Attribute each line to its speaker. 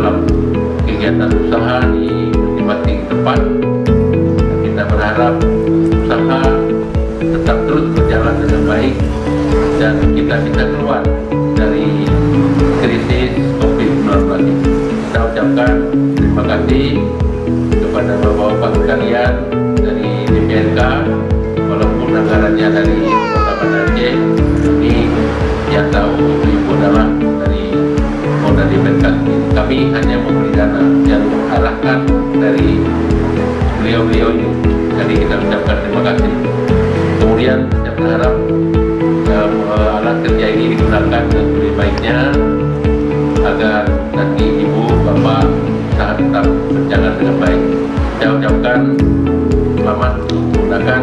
Speaker 1: dalam kegiatan usaha di masing-masing tempat. Kita berharap usaha tetap terus berjalan dengan baik dan kita bisa keluar dari krisis COVID-19 ini. Kita ucapkan terima kasih kepada bapak-bapak sekalian dari DPRK, walaupun anggarannya dari Kota Banda Aceh, ini yang tahu ibu-ibu adalah dari Polda DPRK. Kami hanya memberi dana yang arahkan dari beliau-beliau ini. Jadi kita ucapkan terima kasih. Kemudian saya berharap alat kerja ini digunakan dengan lebih baiknya agar nanti ibu bapak usaha tetap berjalan dengan baik. Saya ucapkan selamat menggunakan